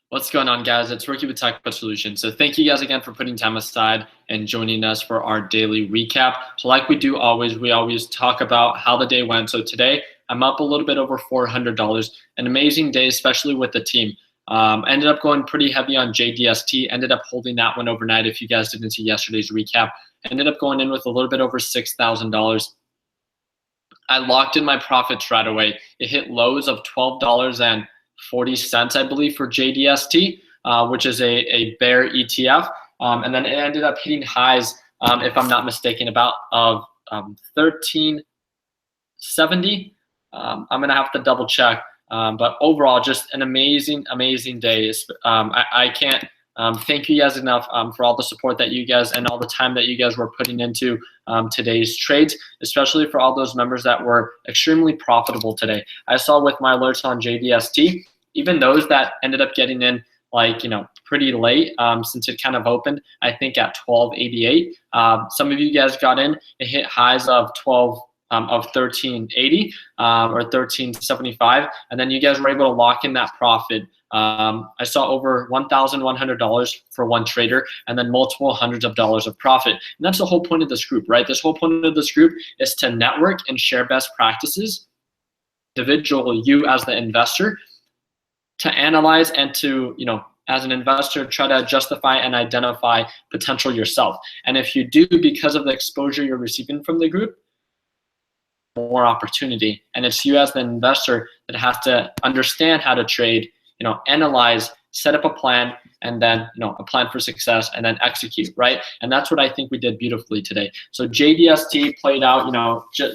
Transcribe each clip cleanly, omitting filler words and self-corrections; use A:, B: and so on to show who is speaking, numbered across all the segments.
A: What's going on, guys? It's Ricky with Tech Solutions. So thank you guys again for putting time aside and joining us for our daily recap. So like we do always, we always talk about how the day went. So today I'm up a little bit over $400. An amazing day, especially with the team. Ended up going pretty heavy on JDST. Ended up holding that one overnight. If you guys didn't see yesterday's recap, ended up going in with a little bit over $6,000. I locked in my profits right away. It hit lows of $12.40, I believe, for JDST, which is a bear ETF. And then it ended up hitting highs, if I'm not mistaken, about of 1370. I'm going to have to double check. But overall, just an amazing, amazing day. I can't thank you guys enough for all the support that you guys and all the time that you guys were putting into today's trades, especially for all those members that were extremely profitable today. I saw with my alerts on JDST, even those that ended up getting in pretty late, since it kind of opened, I think at 1288. Some of you guys got in, it hit highs of 1380 or 1375, and then you guys were able to lock in that profit. I saw over $1,100 for one trader, and then multiple hundreds of dollars of profit. And that's the whole point of this group, right? This whole point of this group is to network and share best practices. Individual, you as the investor, to analyze and to, as an investor, try to justify and identify potential yourself. And if you do, because of the exposure you're receiving from the group, more opportunity. And it's you as the investor that has to understand how to trade, analyze, set up a plan, and then, a plan for success, and then execute, right? And that's what I think we did beautifully today. So JDST played out,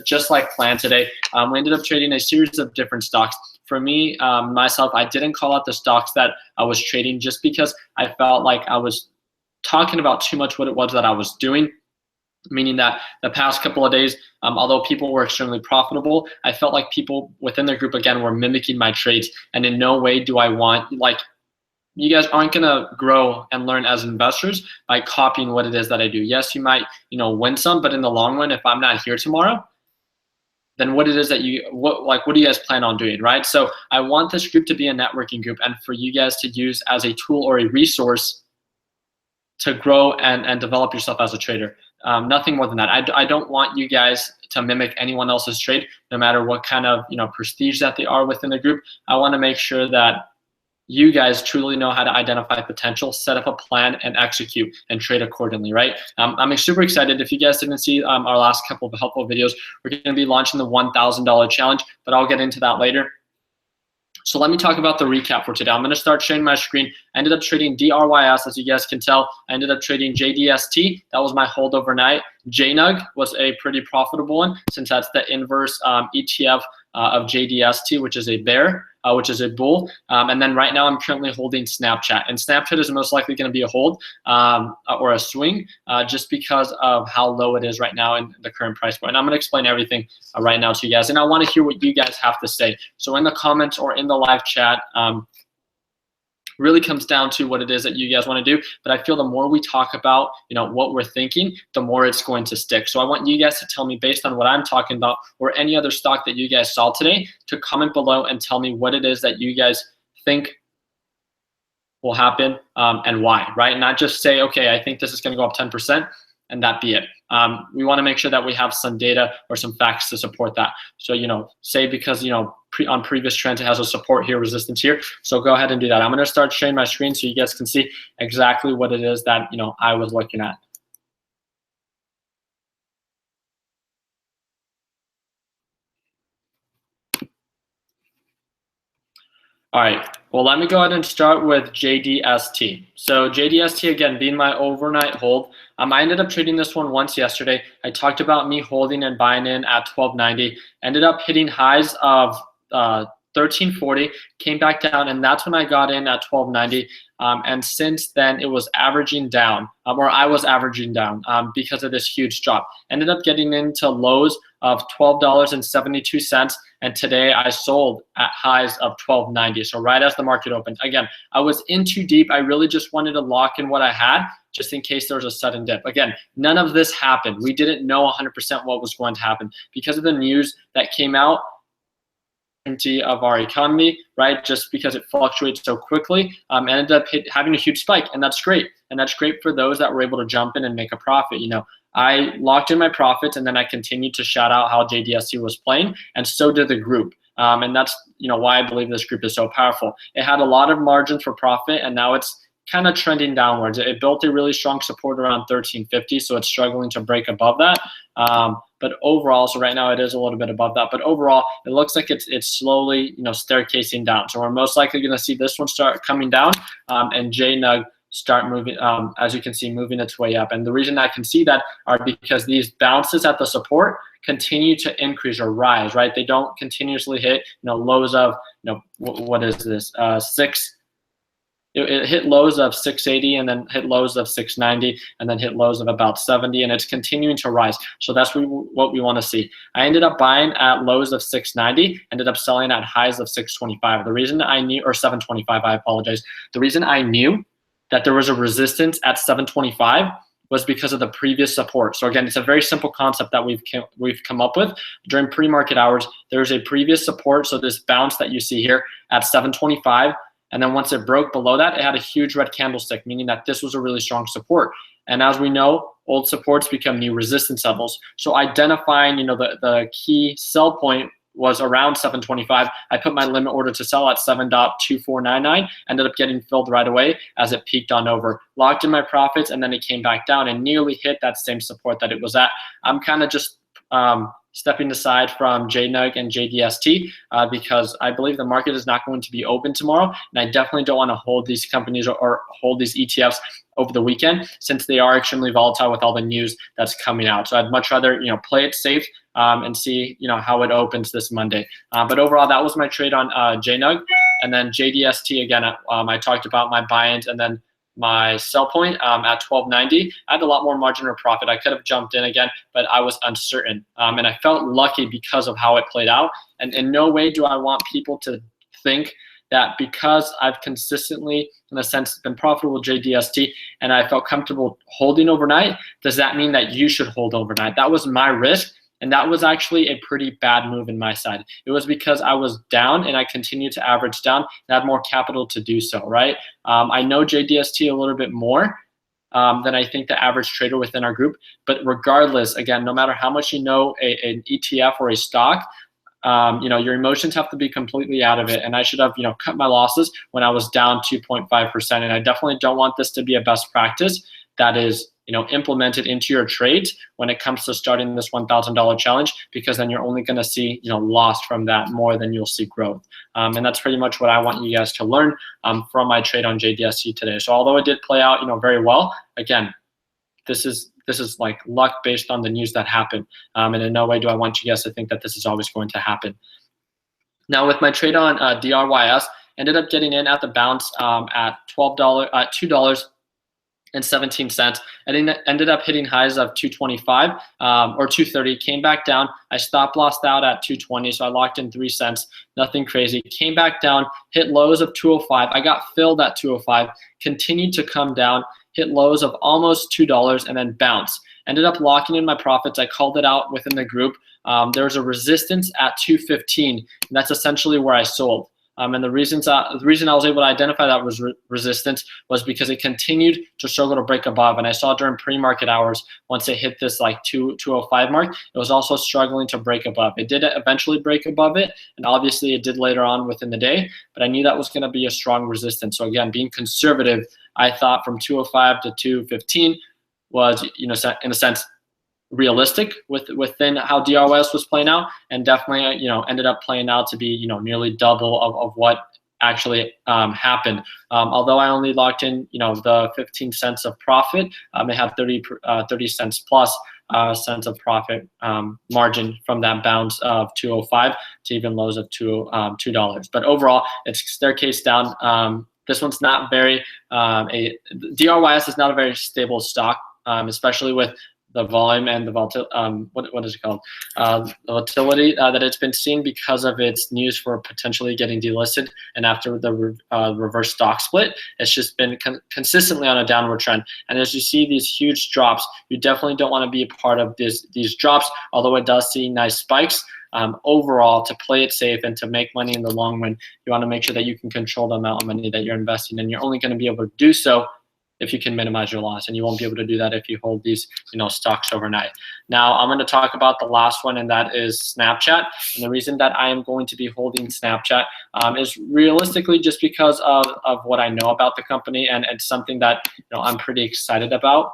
A: just like planned today. We ended up trading a series of different stocks. For me, myself, I didn't call out the stocks that I was trading just because I felt like I was talking about too much what it was that I was doing. Meaning that the past couple of days, although people were extremely profitable, I felt like people within the group, again, were mimicking my trades. And in no way do I want, you guys aren't going to grow and learn as investors by copying what it is that I do. Yes, you might, win some, but in the long run, if I'm not here tomorrow, then what it is that what do you guys plan on doing, right? So I want this group to be a networking group and for you guys to use as a tool or a resource to grow and develop yourself as a trader. Nothing more than that. I don't want you guys to mimic anyone else's trade, no matter what kind of prestige that they are within the group. I want to make sure that you guys truly know how to identify potential, set up a plan, and execute and trade accordingly, right? I'm super excited. If you guys didn't see our last couple of helpful videos, we're going to be launching the $1,000 challenge, but I'll get into that later. So let me talk about the recap for today. I'm going to start sharing my screen. I ended up trading DRYS, as you guys can tell. I ended up trading JDST. That was my hold overnight. JNUG was a pretty profitable one since that's the inverse ETF of JDST, which is a bear, which is a bull. And then right now I'm currently holding Snapchat. And Snapchat is most likely going to be a hold or a swing just because of how low it is right now in the current price point. And I'm going to explain everything right now to you guys. And I want to hear what you guys have to say. So in the comments or in the live chat, really comes down to what it is that you guys want to do. But I feel the more we talk about, what we're thinking, the more it's going to stick. So I want you guys to tell me based on what I'm talking about or any other stock that you guys saw today to comment below and tell me what it is that you guys think will happen and why, right? Not just say, okay, I think this is going to go up 10% and that be it. We want to make sure that we have some data or some facts to support that. So, say because, on previous trends, it has a support here, resistance here. So go ahead and do that. I'm going to start sharing my screen so you guys can see exactly what it is that, I was looking at. All right, well, let me go ahead and start with JDST. So JDST, again, being my overnight hold. I ended up trading this one once yesterday. I talked about me holding and buying in at 1290. Ended up hitting highs of 1340, came back down, and that's when I got in at 1290. And since then, it was averaging down, or I was averaging down because of this huge drop. Ended up getting into lows of $12.72, and today I sold at highs of $12.90, so right as the market opened. Again, I was in too deep. I really just wanted to lock in what I had just in case there was a sudden dip. Again, none of this happened. We didn't know 100% what was going to happen. Because of the news that came out, uncertainty of our economy, right? Just because it fluctuates so quickly, ended up having a huge spike, and that's great. And that's great for those that were able to jump in and make a profit. You know, I locked in my profits, and then I continued to shout out how JDST was playing, and so did the group. And that's, you know, why I believe this group is so powerful. It had a lot of margins for profit, and now it's kind of trending downwards. It built a really strong support around 1350, so it's struggling to break above that. But overall, so right now it is a little bit above that, but overall it looks like it's slowly, you know, staircasing down. So we're most likely going to see this one start coming down, and JNUG start moving, as you can see, moving its way up. And the reason I can see that are because these bounces at the support continue to increase or rise, right? They don't continuously hit, you know, lows of, you know, what is this, it hit lows of 680 and then hit lows of 690 and then hit lows of about 70, and it's continuing to rise. So that's what we want to see. I ended up buying at lows of 690, ended up selling at highs of 625. The reason I knew, or 725, I apologize. The reason I knew that there was a resistance at 725 was because of the previous support. So again, it's a very simple concept that we've come up with. During pre-market hours, there's a previous support, so this bounce that you see here at 725, and then once it broke below that, it had a huge red candlestick, meaning that this was a really strong support. And as we know, old supports become new resistance levels. So identifying, you know, the key sell point was around 725. I put my limit order to sell at 7.2499, ended up getting filled right away as it peaked on over. Locked in my profits, and then it came back down and nearly hit that same support that it was at. I'm kind of just stepping aside from JNUG and JDST because I believe the market is not going to be open tomorrow, and I definitely don't want to hold these companies or hold these ETFs over the weekend, since they are extremely volatile with all the news that's coming out. So I'd much rather, you know, play it safe and see, you know, how it opens this Monday. But overall, that was my trade on JNUG. And then JDST, again, I talked about my buy-ins and then my sell point at 1290. I had a lot more margin of profit. I could have jumped in again, but I was uncertain. And I felt lucky because of how it played out. And in no way do I want people to think that because I've consistently, in a sense, been profitable with JDST and I felt comfortable holding overnight, does that mean that you should hold overnight? That was my risk. And that was actually a pretty bad move in my side. It was because I was down and I continued to average down and had more capital to do so, right? I know JDST a little bit more than I think the average trader within our group. But regardless, again, no matter how much you know an ETF or a stock, you know, your emotions have to be completely out of it. And I should have, you know, cut my losses when I was down 2.5%. And I definitely don't want this to be a best practice that is, you know, implemented into your trades when it comes to starting this $1,000 challenge, because then you're only going to see, you know, loss from that more than you'll see growth. And that's pretty much what I want you guys to learn from my trade on JDST today. So although it did play out, you know, very well, again, this is like luck based on the news that happened. And in no way do I want you guys to think that this is always going to happen. Now with my trade on DRYS, ended up getting in at the bounce at $2.17, and it ended up hitting highs of 225 or 230. Came back down. I stop lossed out at 220, so I locked in 3 cents. Nothing crazy. Came back down, hit lows of 205. I got filled at 205. Continued to come down, hit lows of almost $2, and then bounce. Ended up locking in my profits. I called it out within the group. There was a resistance at 215, and that's essentially where I sold. And the reason I was able to identify that was resistance was because it continued to struggle to break above. And I saw during pre-market hours, once it hit this like 205 mark, it was also struggling to break above. It did eventually break above it, and obviously it did later on within the day, but I knew that was going to be a strong resistance. So again, being conservative, I thought from 205 to 215 was, you know, in a sense, realistic within how DRYS was playing out, and definitely, you know, ended up playing out to be, you know, nearly double of what actually happened. Although I only locked in, you know, the 15 cents of profit, I had 30 cents plus cents of profit margin from that bounce of 205 to even lows of $2. But overall, it's staircase down. This one's not very DRYS is not a very stable stock, especially with the volume and the what is it called? The volatility that it's been seeing because of its news for potentially getting delisted, and after the reverse stock split, it's just been consistently on a downward trend. And as you see these huge drops, you definitely don't want to be a part of these drops. Although it does see nice spikes, overall, to play it safe and to make money in the long run, you want to make sure that you can control the amount of money that you're investing, and you're only going to be able to do so if you can minimize your loss, and you won't be able to do that if you hold these stocks overnight. Now I'm going to talk about the last one, and that is Snapchat. And the reason that I am going to be holding Snapchat is realistically just because of what I know about the company, and it's something that I'm pretty excited about.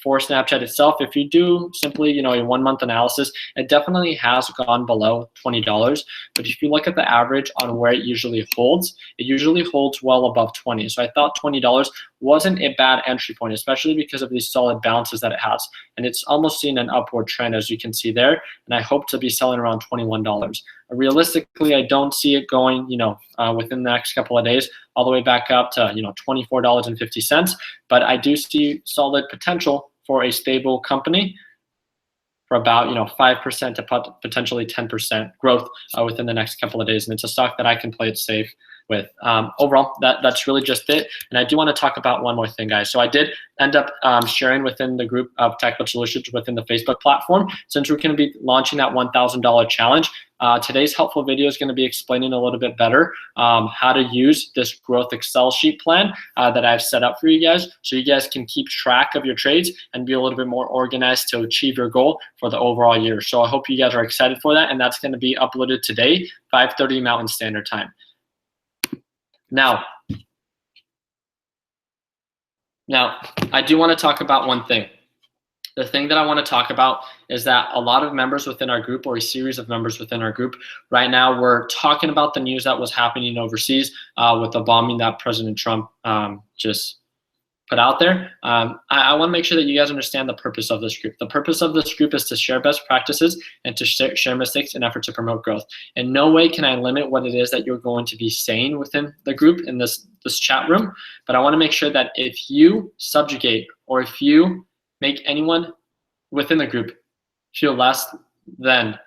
A: For Snapchat itself, if you do simply a 1 month analysis, it definitely has gone below $20. But if you look at the average on where it usually holds, it usually holds well above 20. So I thought $20 wasn't a bad entry point, especially because of these solid bounces that it has. And it's almost seen an upward trend, as you can see there. And I hope to be selling around $21. Realistically, I don't see it going within the next couple of days all the way back up to $24.50. But I do see solid potential for a stable company for about 5% to potentially 10% growth within the next couple of days, and it's a stock that I can play it safe with. Overall, that's really just it. And I do want to talk about one more thing, guys. So I did end up sharing within the group of Technical Solutions within the Facebook platform, since we're going to be launching that $1,000 challenge. Today's helpful video is going to be explaining a little bit better how to use this growth Excel sheet plan that I've set up for you guys, so you guys can keep track of your trades and be a little bit more organized to achieve your goal for the overall year. So I hope you guys are excited for that, and that's going to be uploaded today, 5:30 Mountain Standard Time. Now, I do want to talk about one thing. The thing that I want to talk about is that a lot of members within our group, or a series of members within our group, right now we're talking about the news that was happening overseas with the bombing that President Trump just put out there. I want to make sure that you guys understand the purpose of this group. The purpose of this group is to share best practices and to share mistakes in effort to promote growth. In no way can I limit what it is that you're going to be saying within the group in this chat room, but I want to make sure that if you subjugate, or if you make anyone within the group feel less than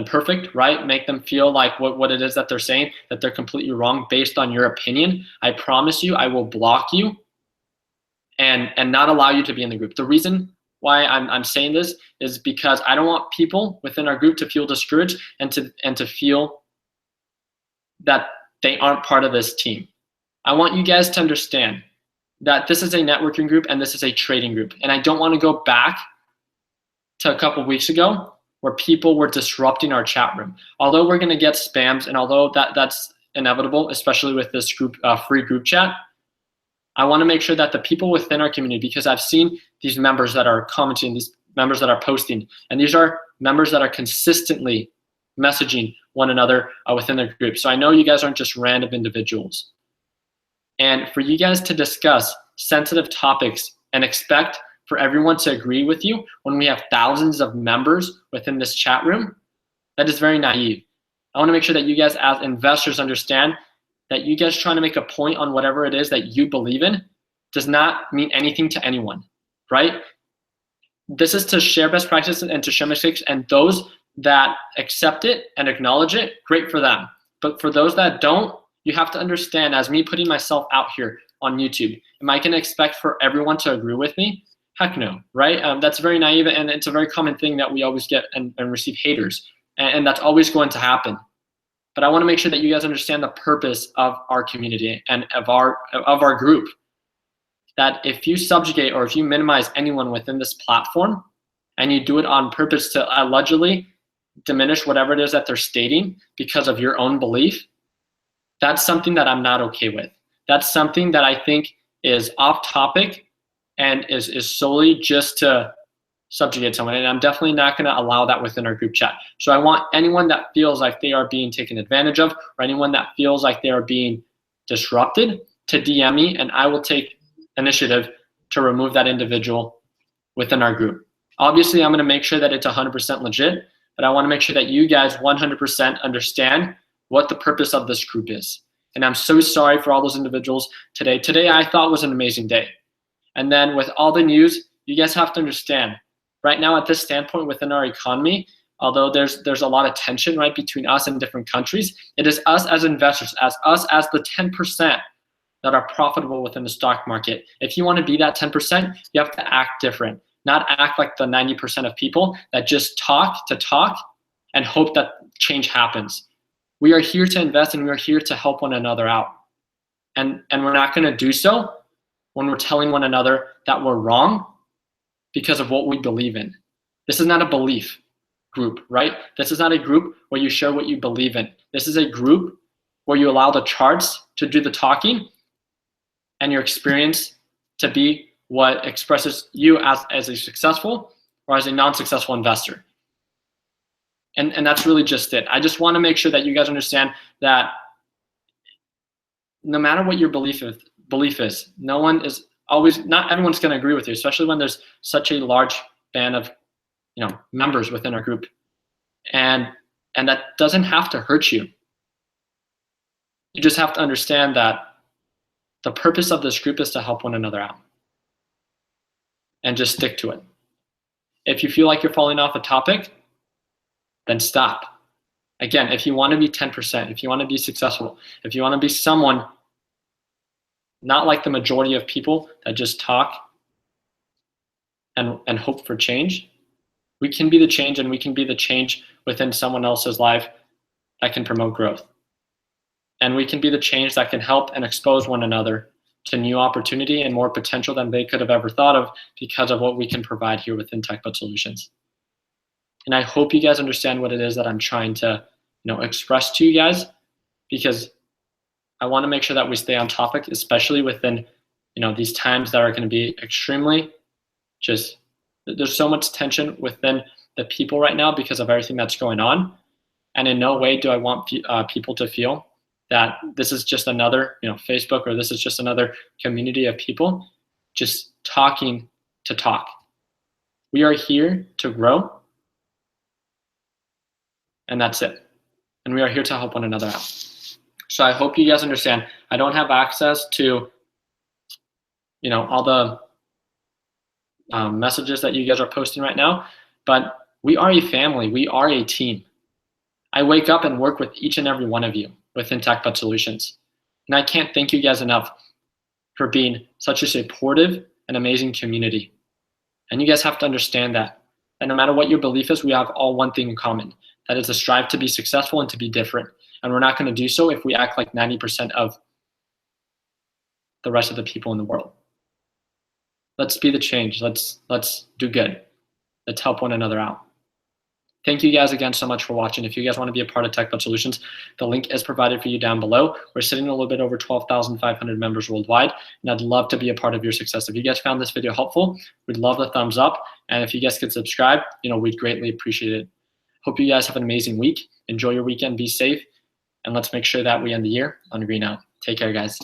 A: perfect, right? Make them feel like what it is that they're saying, that they're completely wrong based on your opinion, I promise you I will block you and not allow you to be in the group. The reason why I'm saying this is because I don't want people within our group to feel discouraged and to feel that they aren't part of this team. I want you guys to understand that this is a networking group and this is a trading group. And I don't want to go back to a couple weeks ago where people were disrupting our chat room. Although we're going to get spams, and although that's inevitable, especially with this group free group chat, I want to make sure that the people within our community, because I've seen these members that are commenting, these members that are posting, and these are members that are consistently messaging one another within their group. So I know you guys aren't just random individuals. And for you guys to discuss sensitive topics and expect for everyone to agree with you when we have thousands of members within this chat room, that is very naive. I want to make sure that you guys as investors understand that you guys trying to make a point on whatever it is that you believe in does not mean anything to anyone, right? This is to share best practices and to share mistakes, and those that accept it and acknowledge it, great for them. But for those that don't, you have to understand, as me putting myself out here on YouTube, am I going to expect for everyone to agree with me? Heck no, right? That's very naive, and it's a very common thing that we always get and receive haters, and that's always going to happen. But I want to make sure that you guys understand the purpose of our community and of our group. That if you subjugate or if you minimize anyone within this platform, and you do it on purpose to allegedly diminish whatever it is that they're stating because of your own belief, that's something that I'm not okay with. That's something that I think is off topic and is solely just to subjugate someone, and I'm definitely not going to allow that within our group chat. So I want anyone that feels like they are being taken advantage of, or anyone that feels like they are being disrupted, to DM me, and I will take initiative to remove that individual within our group. Obviously, I'm going to make sure that it's 100% legit, but I want to make sure that you guys 100% understand what the purpose of this group is. And I'm so sorry for all those individuals today. Today I thought was an amazing day. And then with all the news, you guys have to understand, right now at this standpoint within our economy, although there's a lot of tension right between us and different countries, it is us as investors, as the 10% that are profitable within the stock market. If you want to be that 10%, you have to act different, not act like the 90% of people that just talk to talk and hope that change happens. We are here to invest, and we are here to help one another out. And we're not going to do so when we're telling one another that we're wrong because of what we believe in. This is not a belief group, right? This is not a group where you share what you believe in. This is a group where you allow the charts to do the talking and your experience to be what expresses you as a successful or as a non-successful investor. And that's really just it. I just want to make sure that you guys understand that no matter what your belief is, not everyone's going to agree with you, especially when there's such a large band of members within our group. And that doesn't have to hurt you. You just have to understand that the purpose of this group is to help one another out. And just stick to it. If you feel like you're falling off a topic, then stop. Again, if you want to be 10%, if you want to be successful, if you want to be someone not like the majority of people that just talk and hope for change, we can be the change, and we can be the change within someone else's life that can promote growth. And we can be the change that can help and expose one another to new opportunity and more potential than they could have ever thought of because of what we can provide here within TechBud Solutions. And I hope you guys understand what it is that I'm trying to express to you guys, because I want to make sure that we stay on topic, especially within these times that are going to be extremely there's so much tension within the people right now because of everything that's going on. And in no way do I want people to feel that this is just another Facebook, or this is just another community of people just talking to talk. We are here to grow, and that's it. And we are here to help one another out. So I hope you guys understand. I don't have access to all the messages that you guys are posting right now, but we are a family. We are a team. I wake up and work with each and every one of you within TechBud Solutions. And I can't thank you guys enough for being such a supportive and amazing community. And you guys have to understand that no matter what your belief is, we have all one thing in common. That is to strive to be successful and to be different. And we're not going to do so if we act like 90% of the rest of the people in the world. Let's be the change. Let's do good. Let's help one another out. Thank you guys again so much for watching. If you guys want to be a part of TechBud Solutions, the link is provided for you down below. We're sitting a little bit over 12,500 members worldwide, and I'd love to be a part of your success. If you guys found this video helpful, we'd love the thumbs up. And if you guys could subscribe, we'd greatly appreciate it. Hope you guys have an amazing week. Enjoy your weekend. Be safe. And let's make sure that we end the year on a green note. Take care, guys.